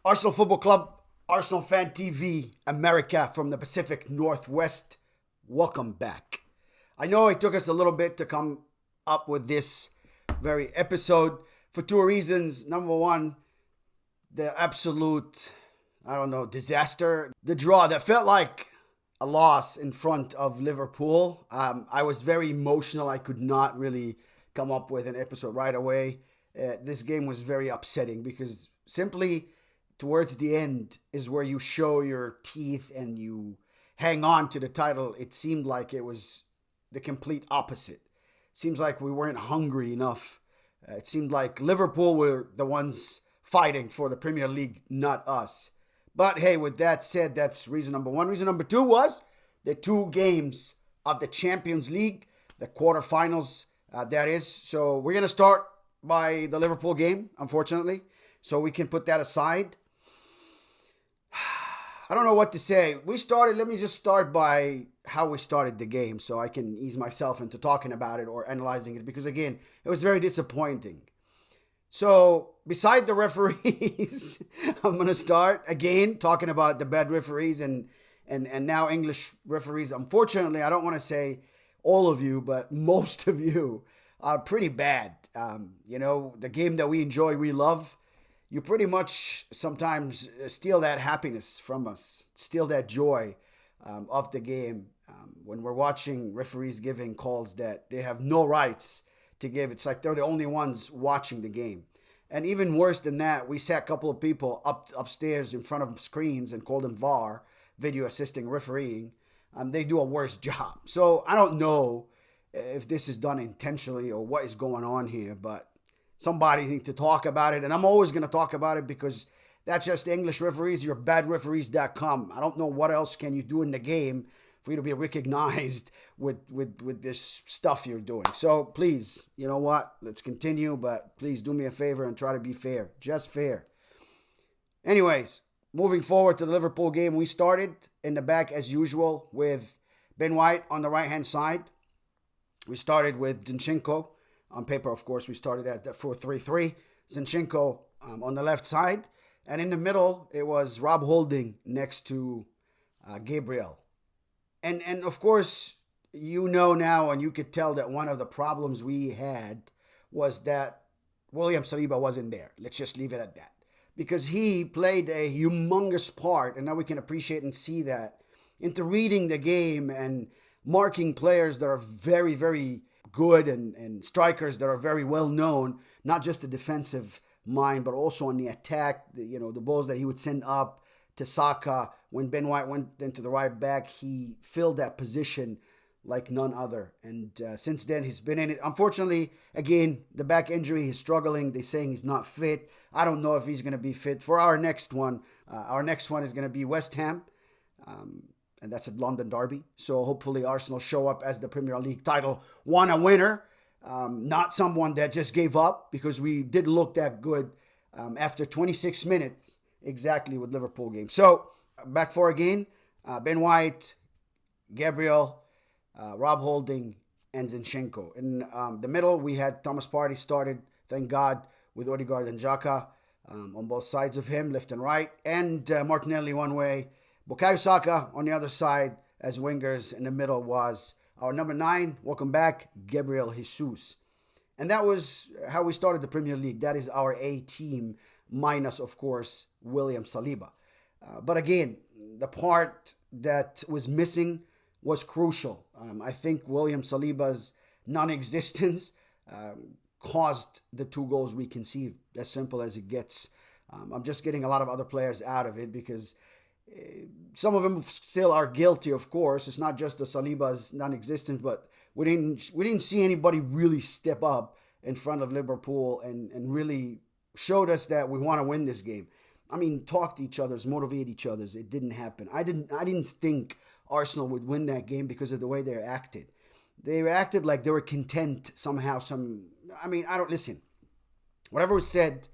Arsenal Football Club, Arsenal Fan TV, America from the Pacific Northwest. Welcome back. I know it took us a little bit to come up with this very episode for two reasons. Number one, the absolute, disaster. The draw that felt like a loss in front of Liverpool. I was very emotional. I could not really come up with an episode right away. This game was very upsetting because simply towards the end is where you show your teeth and you hang on to the title. It seemed like it was the complete opposite. It seems like we weren't hungry enough. It seemed like Liverpool were the ones fighting for the Premier League, not us. But hey, with that said, that's reason number one. Reason number two was the two games of the Champions League, the quarterfinals, that is. So we're going to start by the Liverpool game, unfortunately. So we can put that aside. I don't know what to say. Let me just start by how we started the game so I can ease myself into talking about it or analyzing it because, again, it was very disappointing. So, beside the referees, I'm going to start, again, talking about the bad referees and now English referees. Unfortunately, I don't want to say all of you, but most of you are pretty bad. The game that we enjoy, we love. You pretty much sometimes steal that happiness from us, steal that joy of the game when we're watching referees giving calls that they have no rights to give. It's like they're the only ones watching the game. And even worse than that, we sat a couple of people upstairs in front of screens and called them VAR, video assisting refereeing. They do a worse job. So I don't know if this is done intentionally or what is going on here, but somebody needs to talk about it, and I'm always going to talk about it because that's just English referees. You're badreferees.com. I don't know what else can you do in the game for you to be recognized with this stuff you're doing. So please, you know what? Let's continue, but please do me a favor and try to be fair. Just fair. Anyways, moving forward to the Liverpool game, we started in the back as usual with Ben White on the right-hand side. We started with Zinchenko. On paper, of course, we started at the 4-3-3. Zinchenko on the left side. And in the middle, it was Rob Holding next to Gabriel. And of course, you know now, and you could tell that one of the problems we had was that William Saliba wasn't there. Let's just leave it at that. Because he played a humongous part, and now we can appreciate and see that, into reading the game and marking players that are very, very good and strikers that are very well known, not just the defensive mind, but also on the attack. The balls that he would send up to Xhaka when Ben White went into the right back, he filled that position like none other. And since then, he's been in it. Unfortunately, again, the back injury, he's struggling. They're saying he's not fit. I don't know if he's going to be fit for our next one. Our next one is going to be West Ham. And that's at London Derby. So hopefully Arsenal show up as the Premier League title won a winner. Not someone that just gave up, because we didn't look that good after 26 minutes exactly with Liverpool game. So back four again. Ben White, Gabriel, Rob Holding, and Zinchenko. In the middle, we had Thomas Partey started, thank God, with Odegaard and Xhaka on both sides of him, left and right. And Martinelli one way. Bukayo Saka on the other side as wingers. In the middle was our number 9, welcome back, Gabriel Jesus. And that was how we started the Premier League. That is our A team, minus, of course, William Saliba. But again, the part that was missing was crucial. I think William Saliba's non-existence caused the 2 goals we conceived. As simple as it gets. I'm just getting a lot of other players out of it because some of them still are guilty, of course. It's not just the Saliba's non-existence, but we didn't see anybody really step up in front of Liverpool and really showed us that we want to win this game. I mean, talk to each other, motivate each other. It didn't happen. I didn't think Arsenal would win that game because of the way they acted. They acted like they were content somehow. Listen. Whatever was said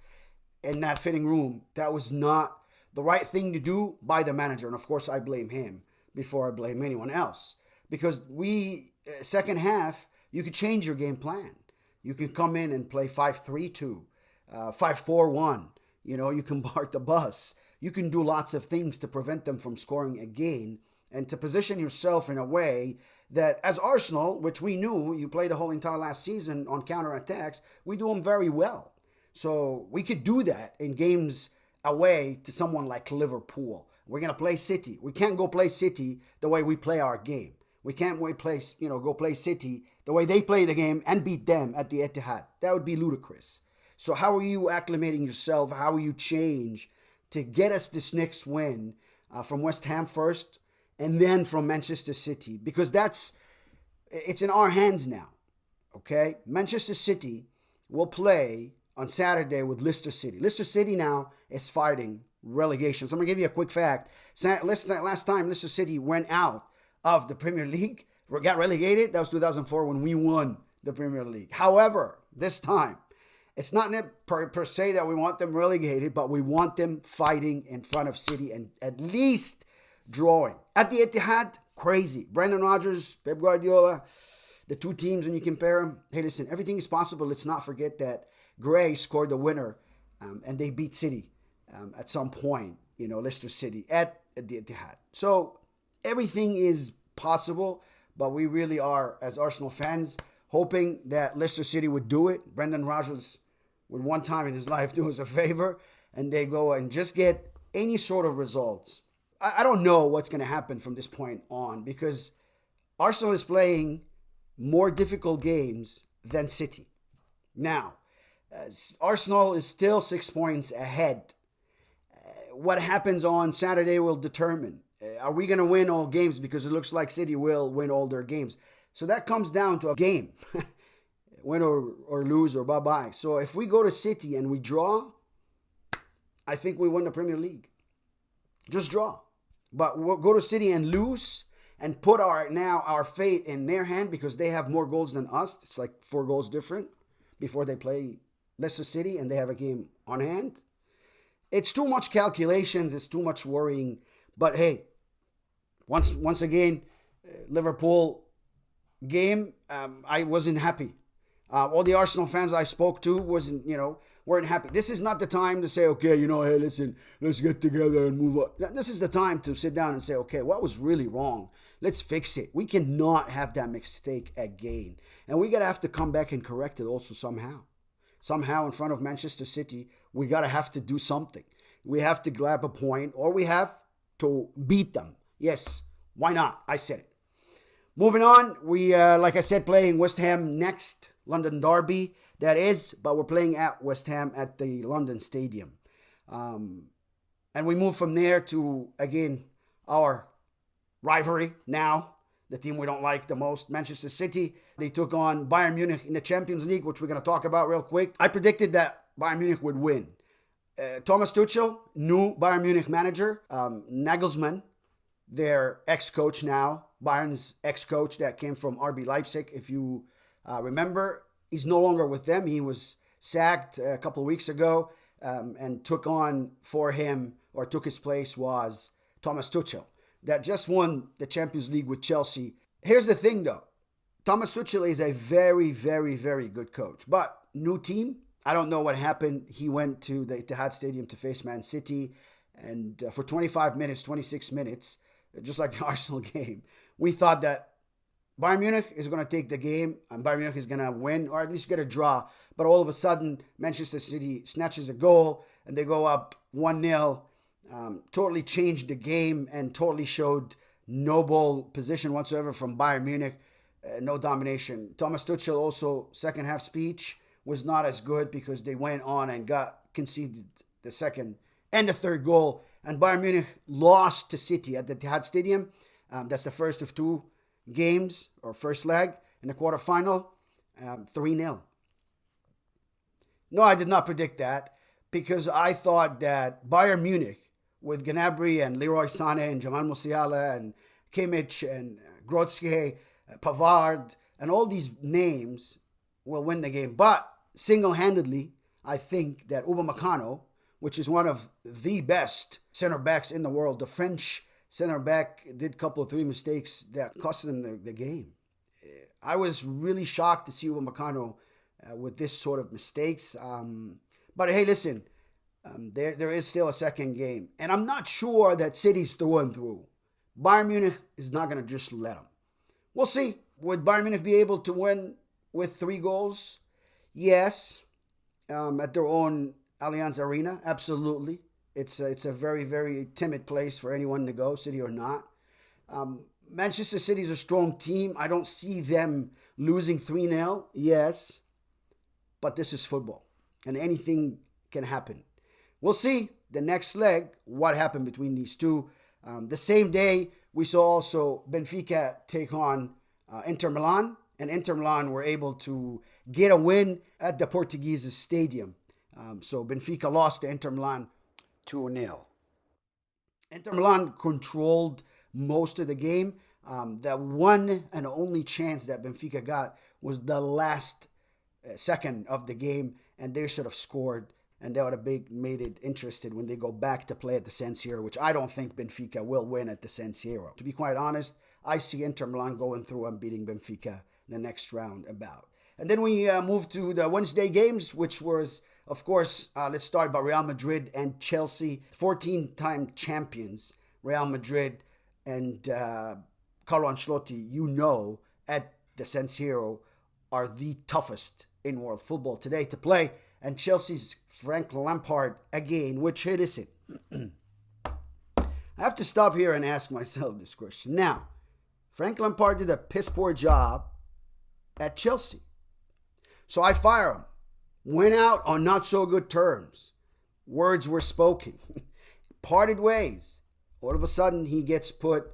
in that fitting room, that was not the right thing to do by the manager. And of course, I blame him before I blame anyone else. Because second half, you could change your game plan. You can come in and play 5-3-2, 5-4-1. You can park the bus. You can do lots of things to prevent them from scoring again and to position yourself in a way that, as Arsenal, which we knew you played the whole entire last season on counterattacks, we do them very well. So we could do that in games away to someone like Liverpool. We're going to play City. We can't go play City the way we play our game. We can't go play City the way they play the game and beat them at the Etihad. That would be ludicrous. So how are you acclimating yourself? How will you change to get us this next win from West Ham first and then from Manchester City? Because it's in our hands now, okay? Manchester City will play on Saturday with Leicester City. Leicester City now is fighting relegation. So I'm going to give you a quick fact. Last time Leicester City went out of the Premier League, got relegated, that was 2004 when we won the Premier League. However, this time, it's not per se that we want them relegated, but we want them fighting in front of City and at least drawing. At the Etihad, crazy. Brendan Rodgers, Pep Guardiola, the two teams, when you compare them, hey, listen, everything is possible. Let's not forget that Gray scored the winner, and they beat City at some point, Leicester City at the Etihad. So everything is possible, but we really are, as Arsenal fans, hoping that Leicester City would do it. Brendan Rodgers would one time in his life do us a favor, and they go and just get any sort of results. I don't know what's going to happen from this point on, because Arsenal is playing more difficult games than City. Now, Arsenal is still 6 points ahead. What happens on Saturday will determine. Are we going to win all games? Because it looks like City will win all their games. So that comes down to a game. Win or lose or bye-bye. So if we go to City and we draw, I think we win the Premier League. Just draw. But we'll go to City and lose and put our fate in their hand because they have more goals than us. It's like 4 goals different before they play Leicester City and they have a game on hand. It's too much calculations. It's too much worrying. But hey, once again, Liverpool game, I wasn't happy. All the Arsenal fans I spoke to weren't happy. This is not the time to say, okay, hey, listen, let's get together and move on. This is the time to sit down and say, okay, what was really wrong? Let's fix it. We cannot have that mistake again. And we're going to have to come back and correct it also somehow. Somehow in front of Manchester City, we got to have to do something. We have to grab a point or we have to beat them. Yes, why not? I said it. Moving on, we, like I said, playing West Ham next, London Derby, that is, but we're playing at West Ham at the London Stadium. And we move from there to, again, our rivalry now, the team we don't like the most, Manchester City. They took on Bayern Munich in the Champions League, which we're going to talk about real quick. I predicted that Bayern Munich would win. Thomas Tuchel, new Bayern Munich manager. Nagelsmann, their ex-coach now, Bayern's ex-coach that came from RB Leipzig. If you remember, he's no longer with them. He was sacked a couple of weeks ago and took his place was Thomas Tuchel that just won the Champions League with Chelsea. Here's the thing though. Thomas Tuchel is a very, very, very good coach, but new team. I don't know what happened. He went to the Etihad Stadium to face Man City, and for 25 minutes, 26 minutes, just like the Arsenal game, we thought that Bayern Munich is going to take the game and Bayern Munich is going to win or at least get a draw. But all of a sudden, Manchester City snatches a goal and they go up 1-0. Totally changed the game and totally showed no ball position whatsoever from Bayern Munich. No domination. Thomas Tuchel also, second half speech was not as good because they went on and conceded the second and the third goal. And Bayern Munich lost to City at the Etihad Stadium. That's the first of 2 games or first leg in the quarterfinal, 3-0. No, I did not predict that because I thought that Bayern Munich with Gnabry and Leroy Sané and Jamal Musiala and Kimmich and Grotzky, Pavard, and all these names will win the game. But single-handedly, I think that Upamecano, which is one of the best center backs in the world, the French center back did a couple of 3 mistakes that cost them the game. I was really shocked to see Upamecano with this sort of mistakes. But hey, listen, There is still a second game. And I'm not sure that City's through and through. Bayern Munich is not going to just let them. We'll see. Would Bayern Munich be able to win with 3 goals? Yes. At their own Allianz Arena? Absolutely. It's a very, very timid place for anyone to go, City or not. Manchester City is a strong team. I don't see them losing 3-0. Yes. But this is football. And anything can happen. We'll see the next leg, what happened between these two. The same day, we saw also Benfica take on Inter Milan. And Inter Milan were able to get a win at the Portuguese stadium. So Benfica lost to Inter Milan 2-0. Inter Milan controlled most of the game. The one and only chance that Benfica got was the last second of the game, and they should have scored, and that would have made it interesting when they go back to play at the San Siro, which I don't think Benfica will win at the San Siro. To be quite honest, I see Inter Milan going through and beating Benfica in the next round about. And then we move to the Wednesday games, which was, of course, let's start by Real Madrid and Chelsea, 14-time champions, Real Madrid and Carlo Ancelotti, at the San Siro are the toughest in world football today to play. And Chelsea's Frank Lampard again, which, hey, listen, I have to stop here and ask myself this question. Now, Frank Lampard did a piss poor job at Chelsea. So I fire him. Went out on not so good terms. Words were spoken. Parted ways. All of a sudden, he gets put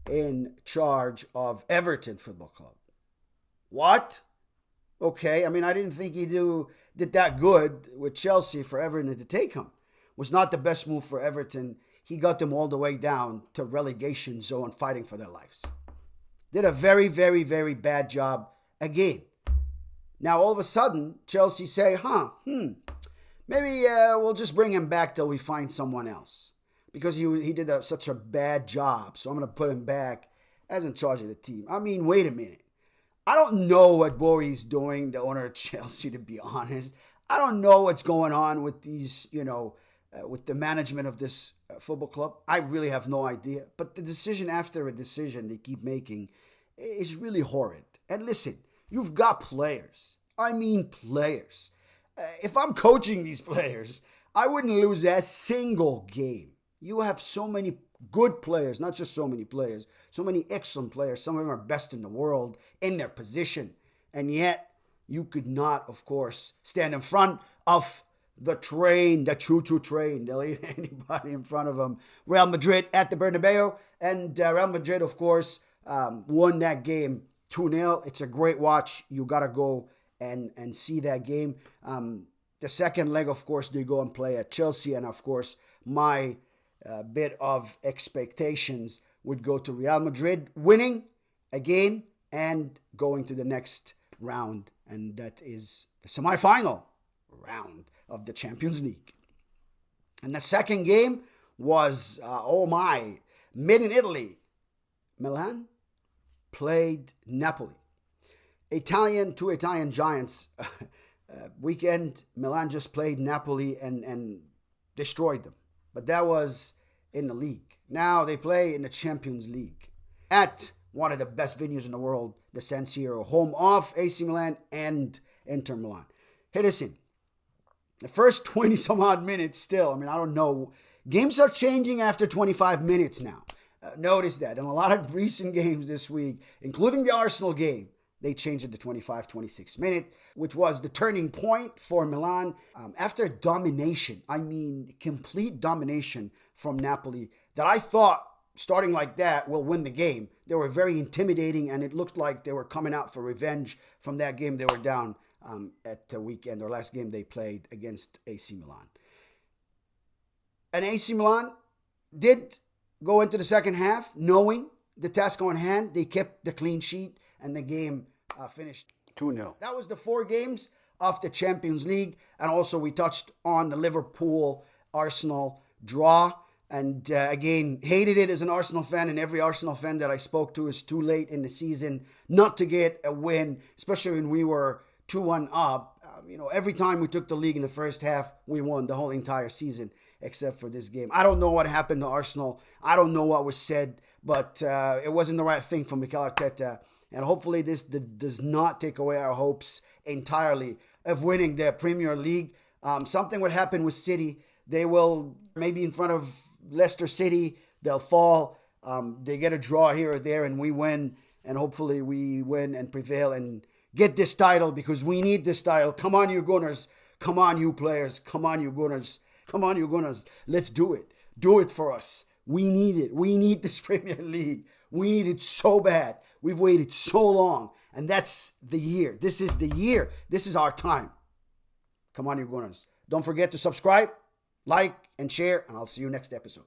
in charge of Everton Football Club. What? Okay, I mean, I didn't think he did that good with Chelsea for Everton to take him. Was not the best move for Everton. He got them all the way down to relegation zone fighting for their lives. Did a very, very, very bad job again. Now, all of a sudden, Chelsea say, maybe we'll just bring him back till we find someone else. Because he did such a bad job, so I'm going to put him back as in charge of the team. I mean, wait a minute. I don't know what Bory's doing, the owner of Chelsea, to be honest. I don't know what's going on with these, with the management of this football club. I really have no idea. But the decision after a decision they keep making is really horrid. And listen, you've got players. I mean players. If I'm coaching these players, I wouldn't lose a single game. You have so many good players, not just so many players, so many excellent players. Some of them are best in the world in their position. And yet, you could not, of course, stand in front of the train, the choo-choo train. They'll eat anybody in front of them. Real Madrid at the Bernabeu. And Real Madrid, of course, won that game 2-0. It's a great watch. You got to go and see that game. The second leg, of course, they go and play at Chelsea. And, of course, my bit of expectations would go to Real Madrid winning again and going to the next round. And that is the semifinal round of the Champions League. And the second game was, made in Italy. Milan played Napoli. Two Italian giants. Weekend, Milan just played Napoli and destroyed them. But that was in the league. Now they play in the Champions League at one of the best venues in the world, the San Siro, home of AC Milan and Inter Milan. Hey, listen, the first 20 some odd minutes still, I don't know. Games are changing after 25 minutes now. Notice that in a lot of recent games this week, including the Arsenal game, they changed it to 25, 26 minutes, which was the turning point for Milan. After domination, complete domination from Napoli, that I thought, starting like that, will win the game. They were very intimidating, and it looked like they were coming out for revenge from that game they were down at the weekend, or last game they played against AC Milan. And AC Milan did go into the second half knowing the task on hand. They kept the clean sheet, and the game finished 2-0. That was the 4 games of the Champions League. And also we touched on the Liverpool-Arsenal draw. And again, hated it as an Arsenal fan. And every Arsenal fan that I spoke to is too late in the season not to get a win, especially when we were 2-1 up. Every time we took the league in the first half, we won the whole entire season, except for this game. I don't know what happened to Arsenal. I don't know what was said, but it wasn't the right thing for Mikel Arteta. And hopefully this does not take away our hopes entirely of winning the Premier League. Something would happen with City. They will, maybe in front of Leicester City, they'll fall. They get a draw here or there, and we win. And hopefully we win and prevail and get this title, because we need this title. Come on, you Gunners. Come on, you players. Come on, you Gunners. Come on, you Gunners. Let's do it. Do it for us. We need it. We need this Premier League. We need it so bad. We've waited so long. And that's the year. This is the year. This is our time. Come on, you Gunners. Don't forget to subscribe, like, and share. And I'll see you next episode.